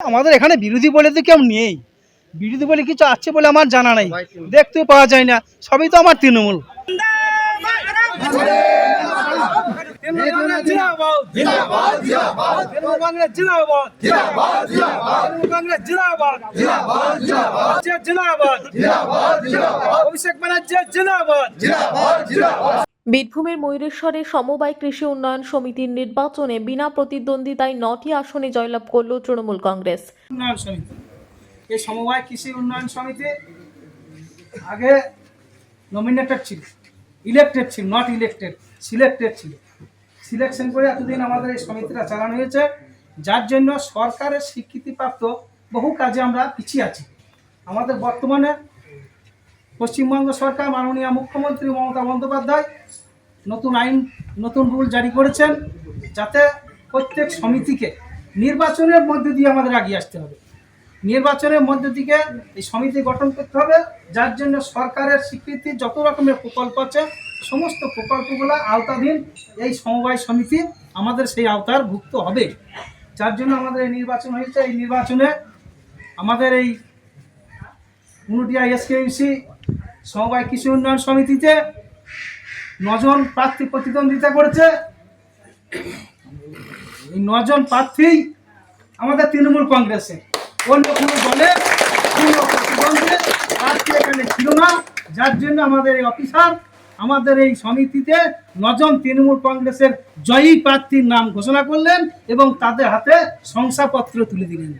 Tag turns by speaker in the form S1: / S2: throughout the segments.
S1: আমাদের এখানে বিরোধী বলে তো কেউ নেই, বিরোধী বলে কিছু আছে বলে আমার জানা নাই, দেখতেও পাওয়া যায় না, সবই তো আমার তৃণমূল।
S2: বীরভূমের ময়ূরেশ্বরে সমবায় কৃষি উন্নয়ন সমিতির নির্বাচনে বিনা প্রতিদ্বন্দ্বিতায় 9টি আসনে জয়লাভ করল তৃণমূল কংগ্রেস।
S1: এই সমবায় কৃষি উন্নয়ন সমিতি আগে নমিনেটেড ছিল, ইলেক্টেড ছিল, নট ইলেক্টেড, সিলেক্টেড ছিল। সিলেকশন করে এতদিন আমাদের এই সমিতিটা চালানো হয়েছে, যার জন্য সরকারের স্বীকৃতিপ্রাপ্ত বহু কাজে আমরা পিছিয়ে আছি। আমাদের বর্তমানে পশ্চিমবঙ্গ সরকার মাননীয় মুখ্যমন্ত্রী মমতা বন্দ্যোপাধ্যায় নতুন আইন, নতুন রুল জারি করেছেন, যাতে প্রত্যেক সমিতিকে নির্বাচনের মধ্য দিয়ে আমাদের এগিয়ে আসতে হবে। নির্বাচনের মধ্য থেকে এই সমিতি গঠন করতে হবে, যার জন্য সরকারের স্বীকৃতি যত রকমের প্রকল্প আছে সমস্ত প্রকল্পগুলো আওতাধীন এই সমবায় সমিতি আমাদের সেই আওতার ভুক্ত হবে। যার জন্য আমাদের এই নির্বাচন হয়েছে। এই নির্বাচনে আমাদের এই উনুটিয়া এসকেইউসি সমবায় কৃষি উন্নয়ন সমিতিতে 9 জন প্রার্থী প্রতিদ্বন্দ্বিতা করেছে। এই 9 জন প্রার্থী আমাদের তৃণমূল কংগ্রেসের, অন্য কোনো দলে কোনো প্রতিদ্বন্দ্বী প্রার্থী এখানে ছিল না। যার জন্য আমাদের এই অফিসার আমাদের এই সমিতিতে 9 জন তৃণমূল কংগ্রেসের জয়ী প্রার্থীর নাম ঘোষণা করলেন এবং তাদের হাতে শংসাপত্র তুলে দিলেন।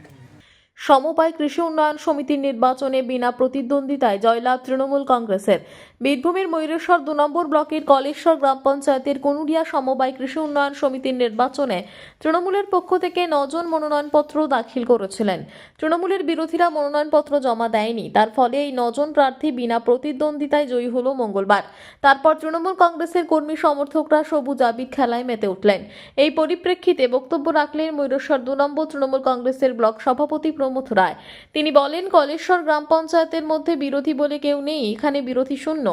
S2: সমবায় কৃষি উন্নয়ন সমিতির নির্বাচনে বিনা প্রতিদ্বন্দ্বিতায় জয়লাভ তৃণমূল কংগ্রেসের। বীরভূমের ময়ূরেশ্বর 2 নম্বর ব্লকের কলেশ্বর গ্রাম পঞ্চায়েতের কনুরিয়া সমবায় কৃষি উন্নয়ন সমিতির নির্বাচনে তৃণমূলের পক্ষ থেকে 9 জন মনোনয়নপত্র দাখিল করেছিলেন। তৃণমূলের বিরোধীরা মনোনয়নপত্র জমা দেয়নি, তার ফলে এই 9 জন প্রার্থী বিনা প্রতিদ্বন্দ্বিতায় জয়ী হল মঙ্গলবার। তারপর তৃণমূল কংগ্রেসের কর্মী সমর্থকরা সবুজ আবির খেলায় মেতে উঠলেন। এই পরিপ্রেক্ষিতে বক্তব্য রাখলেন ময়ূরেশ্বর 2 নম্বর তৃণমূল কংগ্রেসের ব্লক সভাপতি প্রমথ রায়। তিনি বলেন, কলেশ্বর গ্রাম পঞ্চায়েতের মধ্যে বিরোধী বলে কেউ নেই, এখানে বিরোধী শূন্য।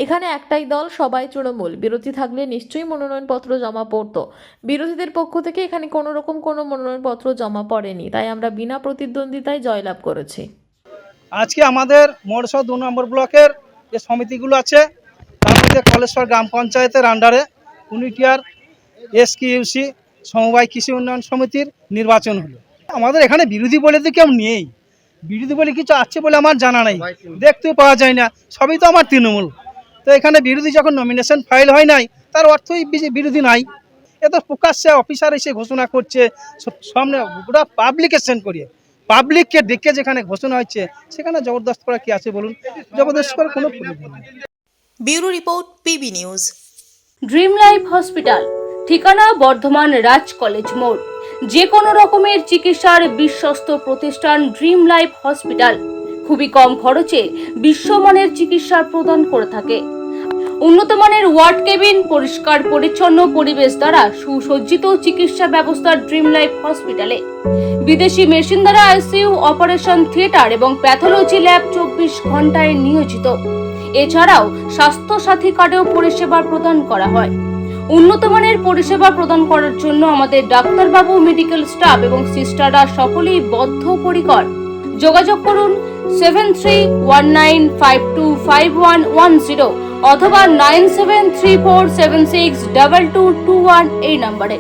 S2: এখানে একটাই দল, সবাই তৃণমূল। বিরোধী থাকলে নিশ্চয়ই মনোনয়নপত্র জমা পড়তো। বিরোধীদের পক্ষ থেকে এখানে কোনো রকম কোনো মনোনয়নপত্র জমা পড়েনি, তাই আমরা বিনা প্রতিদ্বন্দ্বিতায় জয়লাভ করেছি।
S1: আজকে আমাদের ময়ূরেশ্বর 2 নম্বর ব্লকের যে সমিতিগুলো আছে তার মধ্যে কলেশ্বর গ্রাম পঞ্চায়েতের আন্ডারে উনুটিয়ার এসকেইউসি সমবায় কৃষি উন্নয়ন সমিতির নির্বাচন হলো। আমাদের এখানে বিরোধী বলে তো কেউ নেই, বিরোধী বলে কিছু আছে বলে আমার জানা নাই, দেখতেও পাওয়া যায় না, সবই তো আমার তৃণমূল। তো এখানে বিরোধী যখন নমিনেশন ফাইল হয় নাই, তার অর্থই বিরোধী নাই। এ তো প্রকাশ্যে অফিসার এসে ঘোষণা করছে, সামনে পুরো পাবলিকেশন করিয়ে পাবলিককে ডেকে যেখানে ঘোষণা হচ্ছে, সেখানে জবরদস্ত করা কি আছে বলুন? জবরদস্ত করার কোনো প্রয়োজন নেই।
S2: Bureau report, PB news.
S3: Dream life hospital, ঠিকানা বর্ধমান রাজ কলেজ মোড়। যে কোনো রকমের চিকিৎসার বিশ্বস্ত প্রতিষ্ঠান ড্রিম লাইফ হসপিটাল খুবই কম খরচে বিশ্বমানের চিকিৎসা প্রদান করে থাকে। উন্নত মানের ওয়ার্ড কেবিন, পরিষ্কার পরিচ্ছন্ন পরিবেশ দ্বারা সুসজ্জিত চিকিৎসা ব্যবস্থা ড্রিম লাইফ হসপিটালে। বিদেশি মেশিন দ্বারা আইসিইউ, অপারেশন থিয়েটার এবং প্যাথোলজি ল্যাব 24 ঘন্টায় নিয়োজিত। এছাড়াও স্বাস্থ্য সাথী কার্ডেও পরিষেবা প্রদান করা হয়। উন্নত মানের পরিষেবা প্রদান করার জন্য আমাদের ডাক্তারবাবু, মেডিকেল স্টাফ এবং সিস্টাররা সকলেই বদ্ধপরিকর। যোগাযোগ করুন 7319525110 অথবা 9734762221 এই নম্বরে।